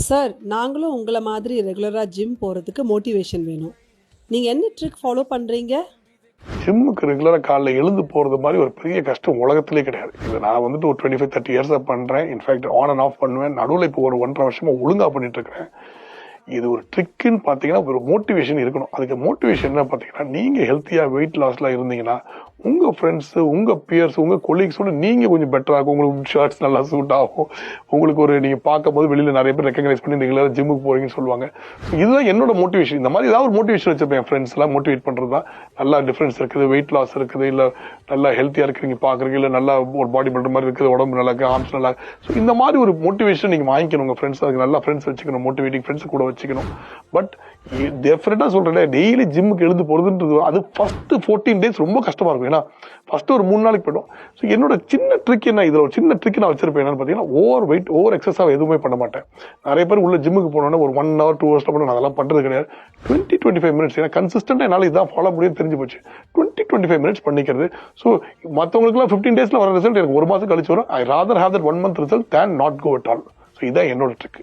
Sir, நாங்களும் உங்கள மாதிரி ரெகுலரா ஜிம் போறதுக்கு மோட்டிவேஷன் வேணும். நீங்க என்ன ட்ரிக் ஃபாலோ பண்றீங்க? ஜிம்முக்கு ரெகுலரா காலைல எழுந்து போறது மாதிரி ஒரு பெரிய கஷ்டம் உலகத்திலே கிடையாது. இது நான் வந்துட்டு ஒரு 25-30 இயர்ஸா பண்றேன். இன்ஃபேக்ட் ஆன் அண்ட் ஆஃப் பண்ணுவேன். நடுவில் இப்போ ஒரு 1.5 வருஷமா ஒழுங்கா பண்ணிட்டு இருக்கிறேன். இது ஒரு ட்ரிக்குன்னு பார்த்தீங்கன்னா ஒரு மோட்டிவேஷன் இருக்கணும். அதுக்கு மோட்டிவேஷன் என்ன பார்த்தீங்கன்னா, நீங்க ஹெல்த்தியா வெயிட் லாஸ்லாம் இருந்தீங்கன்னா உங்க ஃப்ரெண்ட்ஸ், உங்க பியர்ஸ், உங்க கொலீக்ஸோட நீங்க கொஞ்சம் பெட்டரா இருக்கும். உங்களுக்கு ஷர்ட்ஸ் நல்லா சூட் ஆகும். உங்களுக்கு ஒரு நீங்க பார்க்கும்போது வெளியில நிறைய பேர் ரெக்கக்னைஸ் பண்ணி ரெகுலரா ஜிம்முக்கு போறீங்கன்னு சொல்லுவாங்க. இதுதான் என்னோட மோட்டிவேஷன். இந்த மாதிரி ஏதாவது ஒரு மோட்டிவேஷன் வச்சிருப்பேன். ஃப்ரெண்ட்ஸ் எல்லாம் மோட்டிவேட் பண்றதுதான். நல்லா டிஃபரன்ஸ் இருக்குது, வெயிட் லாஸ் இருக்குது, இல்ல நல்லா ஹெல்த்தியா இருக்கிறீங்க பாக்குறீங்க, இல்ல நல்லா ஒரு பாடி பில்டர் மாதிரி இருக்குது, உடம்பு நல்லா இருக்கு, ஆர்ம்ஸ் நல்லா. ஸோ இந்த மாதிரி ஒரு மோட்டிவேஷன் நீங்க வாங்கிக்கணும். உங்க ஃப்ரெண்ட்ஸ், அதுக்கு நல்லா ஃப்ரெண்ட்ஸ் வச்சுக்கணும், மோட்டிவேட்டிங் ஃப்ரெண்ட்ஸ் கூட வச்சுக்கணும். பட் டெஃபினட்டா சொல்றேன், டெய்லி ஜிம்முக்கு எழுந்து போறதுன்றது அது ஃபர்ஸ்ட் 14 டேஸ் ரொம்ப கஷ்டமா இருக்கும். ஏன்னா ஃபர்ஸ்ட் ஒரு 3 நாளைக்கு போயிடும். ஸோ என்னோட சின்ன ட்ரிக் என்ன, இதுல ஒரு சின்ன ட்ரிக் நான் வச்சிருப்பேன். என்னன்னு பாத்தீங்கன்னா, ஓவர் வெயிட் ஓவர் எக்ஸஸா எதுவுமே பண்ண மாட்டேன். நிறைய பேர் உள்ள ஜிம்முக்கு போனோன்னா ஒரு 1 hour 2 hours பண்ண அதெல்லாம் பண்றது கிடையாது. 20-25 மினிட்ஸ். ஏன்னா கன்சிஸ்டன்டா என்னால இதான் ஃபாலோ முடியும் தெரிஞ்சு போச்சு. 20-25 மினிட்ஸ் பண்ணிக்கிறது. ஸோ மற்றவங்களுக்குலாம் 15 டேஸ்ல வர ரிசல்ட் எனக்கு 1 மாசம் கழிச்சு வரும். I rather have that 1 month result than not go at all. So இதான் என்னோட ட்ரிக்.